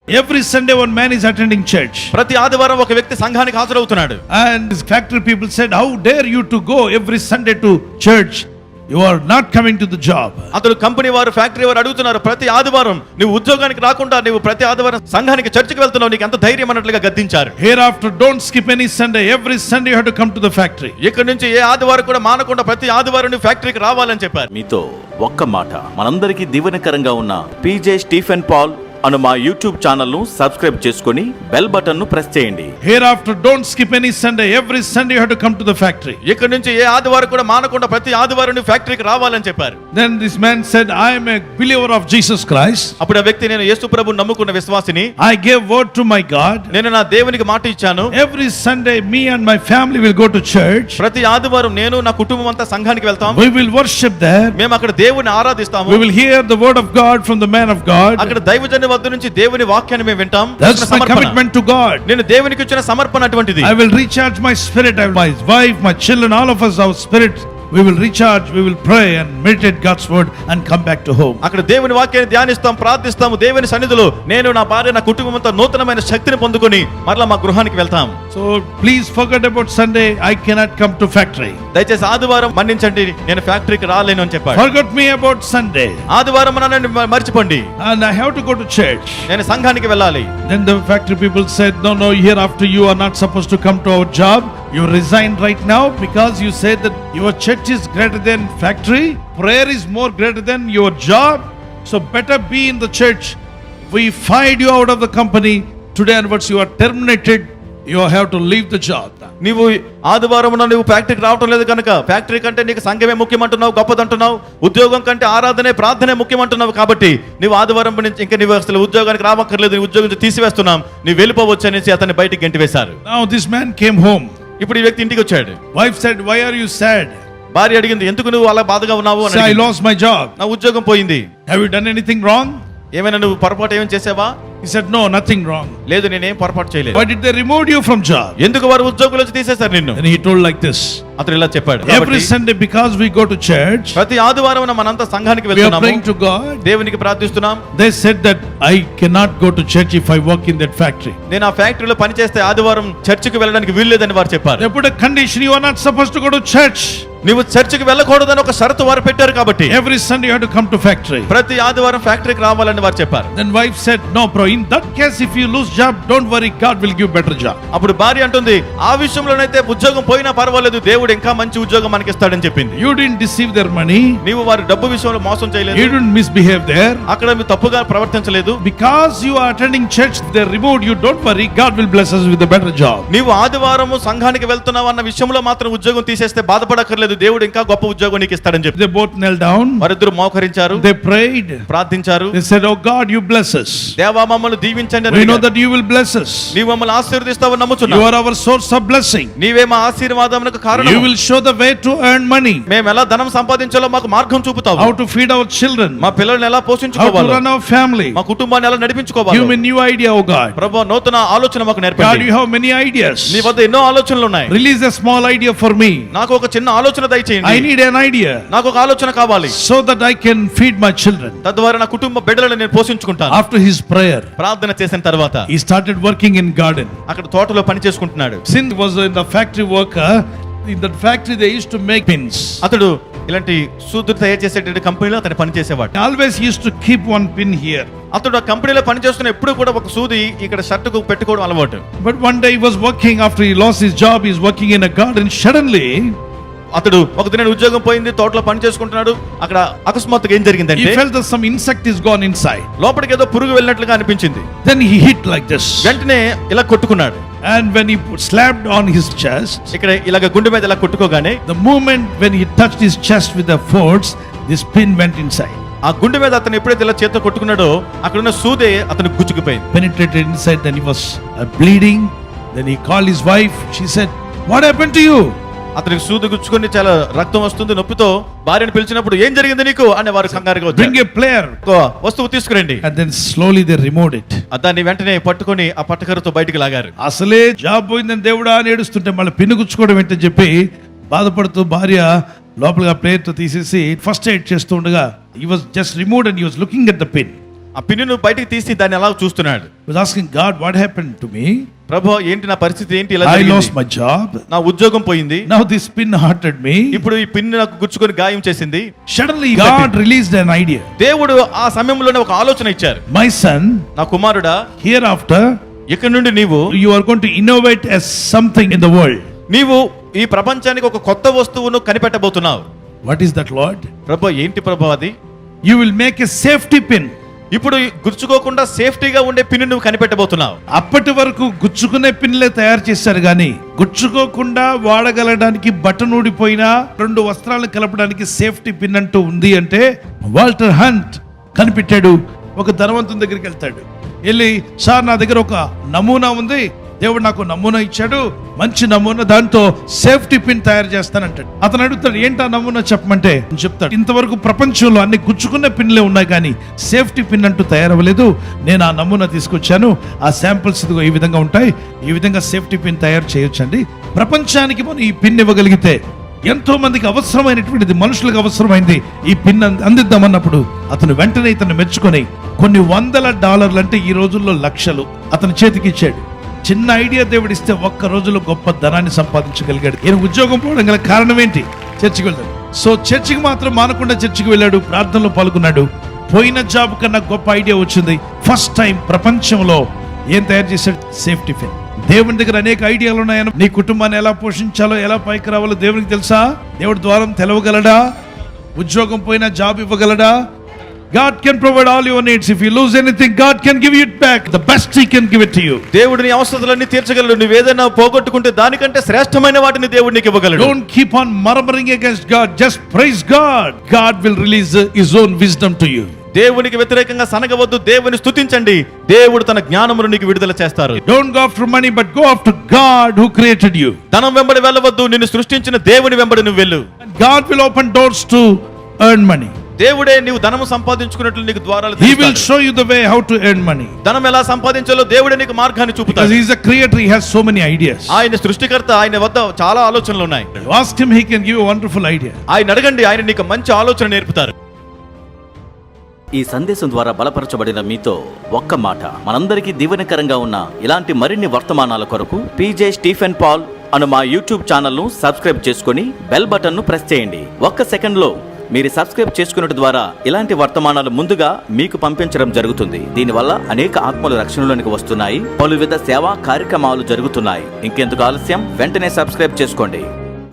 Every Sunday one man is attending church. ప్రతి ఆదివారం ఒక వ్యక్తి సంఘానికి హాజరవుతున్నాడు. And his factory people said, how dare you to go every Sunday to church? You are not coming to the job. అతడు company వారు factory వారు అడుగుతున్నారు, ప్రతి ఆదివారం నువ్వు ఉద్యోగానికి రాకుండా నువ్వు ప్రతి ఆదివారం సంఘానికి చర్చికి వెళ్తున్నావు, నీకు ఎంత ధైర్యం అన్నట్లుగా గద్దించారు. Hereafter don't skip any Sunday. Every Sunday you have to come to the factory. ఇక్కడ నుంచి ఏ ఆదివారం కూడా మానకుండా ప్రతి ఆదివారం నువ్వు ఫ్యాక్టరీకి రావాలని చెప్పారు. మీతో ఒక్క మాట, మనందరికీ దీవెనకరంగా ఉన్న పీజే స్టీఫెన్ పాల్ అను మా యూట్యూబ్ ఛానల్ ను సబ్స్క్రైబ్ చేసుకొని బెల్ బటన్ ను ప్రెస్ చేయండి. Hereafter don't skip any Sunday. Every Sunday you have to come to the factory. ఇక్కడ నుంచి ఏ ఆదివారం కూడా మానకుండా ప్రతి ఆదివారం నువ్వు ఫ్యాక్టరీకి రావాలని చెప్పారు. Then this man said, I am a believer of Jesus Christ. అప్పుడు ఆ వ్యక్తి, నేను యేసు ప్రభువుని నమ్ముకున్న విశ్వాసిని, I gave word to my God. నేను నా దేవునికి మాట ఇచ్చాను. Every Sunday me and my family will go to church. ప్రతి ఆదివారం నేను నా కుటుంబం అంతా సంఘానికి వెళ్తాం. We will worship there. మేము అక్కడ దేవుని ఆరాధిస్తాము. We will hear the word of God from the man of God. అక్కడ దైవజనుని వద్ద నుంచి దేవుని వాక్యాన్ని మేము వింటాం. That's my commitment to God. నేను దేవునికి ఇచ్చిన సమర్పణ అటువంటిది. I will recharge my spirit, my wife, my children, all of us, our spirit. We will recharge, we will pray and meditate God's word and come back to home. అక్కడ దేవుని వాక్యాన్ని ధ్యానిస్తాం, ప్రార్థిస్తాము. దేవుని సన్నిధిలో నేను, నా భార్య, నా కుటుంబం అంతా నూతనమైన శక్తిని పొందుకొని మరలా మా గృహానికి వెళ్తాం. So please forget about Sunday. I cannot come to factory. దయచేసి ఆదివారం మన్నించండి, నేను ఫ్యాక్టరీకి రాలేను అని చెప్పాడు. Forget me about Sunday. ఆదివారం నన్ను మర్చిపోండి, And I have to go to church. నేను సంఘానికి వెళ్ళాలి. Then the factory people said, no, hereafter you are not supposed to come to our job. You resign right now because you said that your church is greater than factory. Prayer is more greater than your job. So better be in the church. We fired you out of the company. Today onwards you are terminated. You have to leave the job. నీవు ఆదివారం నువ్వు ఫ్యాక్టరీకి రావటం లేదు కనుక factory కంటే నీకు సంఘమే ముఖ్యమంటున్నావు, గొప్పదంటున్నావు. ఉద్యోగం కంటే ఆరాధనే ప్రార్థనే ముఖ్యమంటున్నావు. కాబట్టి నువ్వు ఆదివారం నుంచి ఇంకా నీవు అసలు ఉద్యోగానికి రావక్కర్లేదు, నీ ఉద్యోగం నుంచి తీసివేస్తున్నాం, నీవు వెళ్ళిపోవచ్చు అనేసి అతన్ని బయటికి గెంటివేశారు. Now this man came home. ఇప్పుడు ఈ వ్యక్తి ఇంటికి వచ్చాడు. Wife said, why are you sad? భార్య అడిగింది, ఎందుకు నువ్వు అలా బాధగా ఉన్నావు అని. I lost my job. నా ఉద్యోగం పోయింది. Have you done anything wrong? ఏమైనా నువ్వు పొరపాటు ఏమైనా చేసావా? He said, no, nothing wrong. లేదు, నేనేం పొరపాటు చేయలేదు. Why did they remove you from job? ఎందుకు వారు ఉద్యోగం నుంచి తీసేశారు నిన్ను? And he told like this. అతను ఇలా చెప్పాడు, Every Sunday because we go to church, ప్రతి ఆదివారం మనంతా సంఘానికి we are వెళ్తున్నాము, praying to God. దేవునికి ప్రార్థిస్తున్నాం. They said that I cannot go to church if I work in that factory. నేను ఆ ఫ్యాక్టరీలో పని చేస్తే ఆదివారం చర్చికి వెళ్ళడానికి వీల్లేదని వారు చెప్పారు. They put a condition, you are not supposed to go to church. నువ్వు చర్చికి వెళ్ళకూడదని ఒక షరతు వారు పెట్టారు. కాబట్టి Every Sunday you have to come to factory. ప్రతి ఆదివారం ఫ్యాక్టరీకి రావాలని వారు చెప్పారు. Then wife said, no bro, in that case if you lose job, don't worry, God will give better job. అప్పుడు భార్య అంటుంది, ఆ విషయంలోనైతే ఉద్యోగం పోయినా పర్వాలేదు, దేవుడు ఇంకా మంచి ఉద్యోగం మనకి ఇస్తాడని చెప్పింది. You didn't deceive their money. నీవు వారి డబ్బు విషయంలో మోసం చేయలేదు. You didn't misbehave there. అక్కడ మీరు తప్పుగా ప్రవర్తించలేదు. Because you are attending church, they removed you. Don't worry, God will bless us with a better job. నీవు ఆదివారము సంఘానికి వెళ్తున్నావు అన్న విషయంలో మాత్రం ఉద్యోగం తీసేస్తే బాధపడక్కర్లేదు, దేవుడు ఇంకా గొప్ప ఉద్యోగం నీకు ఇస్తాడని చెప్పి They both knelt down. వారిద్దరూ మోకరించారు. They prayed. ప్రార్థించారు. They said, oh God, you bless us. దేవా మమ్మల్ని దీవించండి అని. We know that you will bless us. నీవు మమ్మల్ని ఆశీర్వదిస్తావని You నమ్ముచున్నాము. are our source of blessing. నీవే మా ఆశీర్వాదమునకు కారణం. You will show the way to earn money. మేము ఎలా ధనం సంపాదించాలో మాకు మార్గం చూపుతావు. How to feed our children. మా పిల్లల్ని ఎలా How to పోషించుకోవాలో, run our family. మా కుటుంబాన్ని ఎలా నడిపించుకోవాలో. Give me new idea, oh God. ప్రభువా, నూతన ఆలోచన మాకు God, నేర్పండి. you have many ideas. నీ వద్ద ఎన్నో ఆలోచనలు ఉన్నాయి. Release a small idea for me. నాకు ఒక చిన్న ఆలోచన I దయచేయండి. need an idea నాకు ఒక ఆలోచన కావాలి, so that I can feed my children. తద్వారా నా కుటుంబ బిడ్డలను నేను పోషించుకుంటాను. After his prayer, ప్రార్థన చేసిన తర్వాత he started working in garden. అక్కడ తోటలో పని చేసుకుంటున్నాడు. Since he was in the factory worker, in that factory they used to make pins. అతడు ఇలాంటి సూదులు తయారు చేసేటువంటి కంపెనీలో అతను పని చేసేవాడు. Always he used to keep one pin here. అతడు ఆ కంపెనీలో పని చేస్తున్న ఎప్పుడు కూడా ఒక సూది ఇక్కడ షర్టుకు పెట్టుకోవడం అలవాటు. But one day he was working, after he lost his job, he is working in a garden. Suddenly అతడు ఒక దిన ఉద్యోగం పోయింది, తోటలో పని చేసుకుంటున్నాడు. అక్కడ అకస్మాత్తుగా ఏం జరిగిందంటే he felt that some insect is gone inside. లోపలికి ఏదో పురుగు వెళ్ళినట్లుగా అనిపించింది. Then he hit like this. వెంటనే ఇలా కొట్టుకున్నాడు. And when he slapped on his chest, ఇక్కడ ఇలాగ గుండె మీద ఇలా కొట్టుకోగానే the moment when he touched his chest with the force, this pin went inside. ఆ గుండె మీద అతను ఎప్పుడైతే ఇలా చేత్తో కొట్టుకున్నాడో అక్కడ ఉన్న సూదే అతను గుచ్చుకుపోయింది. Penetrated inside. Then he was bleeding. Then he called his wife. She said, what happened to you? అతనికి సూది గుచ్చుకొని చాలా రక్తం వస్తుంది, నొప్పితో భార్యను పిలిచినప్పుడు ఏం జరిగింది నీకు అని వారు కంగారుగా వచ్చారు. Bring a player. వస్తువు తీసుకురండి. And then slowly they removed it. దాన్ని వెంటనే పట్టుకొని ఆ పట్టకరతో బయటికి లాగారు. అసలే జాబ్ పోయిందని దేవుడా అని ఏడుస్తుంటే మళ్ళీ పిన్ను గుచ్చుకోవడం ఏంటని చెప్పి బాధపడుతూ భార్య లోపలగా ప్లేయర్తో తీసేసి ఫస్ట్ ఎయిడ్ చేస్తూ ఉండగా he was just removed and he was looking at the pin. ఆ పిన్నును బయటికి తీసి దాన్ని అలా చూస్తున్నాడు. He was asking God, what happened to me? ప్రభు ఏంటి నా పరిస్థితి ఏంటి, ఇలా I జరిగింది? lost my job. నా ఉద్యోగం పోయింది. Now this pin hurted me. ఇప్పుడు ఈ పిన్ను నాకు గుచ్చుకొని గాయం చేసింది. Suddenly God released an idea. దేవుడు ఆ సమయంలోనే ఒక ఆలోచన ఇచ్చారు. My son, నా కుమారుడా, hereafter ఇక నుండి నీవు you are going to innovate as something in the world. నీవు ఈ ప్రపంచానికి ఒక కొత్త వస్తువును కనిపెట్టబోతున్నావు. What is that, Lord? ప్రభు ఏంటి ప్రభు అది? You will make a safety pin. ఇప్పుడు ఈ గుచ్చుకోకుండా సేఫ్టీగా ఉండే పిన్ను నువ్వు కనిపెట్టబోతున్నావు. అప్పటి వరకు గుచ్చుకునే పిన్లే తయారు చేశారు గాని గుచ్చుకోకుండా వాడగలడానికి బటన్ ఊడిపోయినా 2 వస్త్రాలను కలపడానికి సేఫ్టీ పిన్ అంటూ ఉంది అంటే వాల్టర్ హంట్ కనిపెట్టాడు. ఒక ధనవంతుని దగ్గరికి వెళ్తాడు. వెళ్ళి, సార్ నా దగ్గర ఒక నమూనా ఉంది, దేవుడు నాకు నమూనా ఇచ్చాడు, మంచి నమూనా, దాంతో సేఫ్టీ పిన్ తయారు చేస్తానంటాడు. అతను అడుగుతాడు, ఏంటా నమూనా చెప్పమంటే చెప్తాడు, ఇంతవరకు ప్రపంచంలో అన్ని గుచ్చుకున్న పిన్లే ఉన్నాయి కానీ సేఫ్టీ పిన్ అంటూ తయారవ్వలేదు, నేను ఆ నమూనా తీసుకొచ్చాను, ఆ శాంపిల్స్ ఇదిగో ఈ విధంగా ఉంటాయి, ఈ విధంగా సేఫ్టీ పిన్ తయారు చేయొచ్చండి. ప్రపంచానికి మనం ఈ పిన్ ఇవ్వగలిగితే ఎంతో మందికి అవసరమైనటువంటిది, మనుషులకు అవసరమైంది ఈ పిన్ అందిద్దామన్నప్పుడు అతను వెంటనే ఇతను మెచ్చుకొని కొన్ని $100 అంటే ఈ రోజుల్లో లక్షలు అతని చేతికి ఇచ్చాడు. చిన్న ఐడియా దేవుడిస్తే ఒక్క రోజులో గొప్ప ధనాన్ని సంపాదించగలిగాడు. ఈయన ఉద్యోగం పోవడం గల కారణం ఏంటి? చర్చికి వెళ్తాడు. సో చర్చికి మాత్రం మానకుండా చర్చికి వెళ్ళాడు, ప్రార్థనలో పాల్గొన్నాడు. పోయిన జాబ్ కన్నా గొప్ప ఐడియా వచ్చింది. ఫస్ట్ టైం ప్రపంచంలో ఏం తయారు చేశాడు? Safety pin. దేవుని దగ్గర అనేక ఐడియాలు ఉన్నాయని, నీ కుటుంబాన్ని ఎలా పోషించాలో, ఎలా పైకి రావాలో దేవునికి తెలుసా? దేవుడి ద్వారం తెలవగలడా? ఉద్యోగం పోయినా job ఇవ్వగలడా? God can provide all your needs. If you lose anything, God can give you it back. The best He can give it to you. దేవుడు నీ అవసరాలన్నీ తీర్చగలడు. నువ్వు ఏదైనా పోగొట్టుకుంటే దానికంటే శ్రేష్టమైన వాటిని దేవుడు నీకు ఇవ్వగలడు. Don't keep on murmuring against God. Just praise God. God will release His own wisdom to you. దేవునికి వ్యతిరేకంగా సనగవద్దు, దేవుని స్తుతించండి, దేవుడు తన జ్ఞానమును నీకు విడుదల చేస్తారు. Don't go after money, but go after God who created you. ధనం వెంబడి వెళ్ళవద్దు, నిన్ను సృష్టించిన దేవుని వెంబడి నువ్వు వెళ్ళు. God will open doors to earn money. దేవుడే నీవు ధనము సంపాదించుకున్నట్లు నీకు ద్వారాలు He will తీస్తాడు. show you the way how to earn money. ధనం ఎలా సంపాదించాలో దేవుడే నీకు మార్గాన్ని Because చూపుతాడు. He is a creator, He has so many ideas. ఆయన సృష్టికర్త, ఆయన వద్ద చాలా ఆలోచనలు ఉన్నాయి. You ask Him, He can give you a wonderful idea. ఆయన అడగండి, ఆయన నీకు మంచి ఆలోచన నేర్పుతారు. ఈ సందేశం ద్వారా బలపరచబడిన మీతో ఒక్క మాట, మనందరికీ దీవెనకరంగా ఉన్న ఇలాంటి మరిన్ని వర్తమానాల కొరకు పీజే స్టీఫెన్ పాల్ అను మా యూట్యూబ్ ఛానల్ను సబ్స్క్రైబ్ చేసుకుని బెల్ బటన్ను ప్రెస్ చేయండి. ఒక్క సెకండ్లో మీరు సబ్స్క్రైబ్ చేసుకున్నట్టు ద్వారా ఇలాంటి వర్తమానాలు ముందుగా మీకు పంపించడం జరుగుతుంది. దీనివల్ల అనేక ఆత్మలు రక్షణలోనికి వస్తున్నాయి, పలువిధ సేవా కార్యక్రమాలు జరుగుతున్నాయి. ఇంకెందుకు ఆలస్యం, వెంటనే సబ్స్క్రైబ్ చేసుకోండి.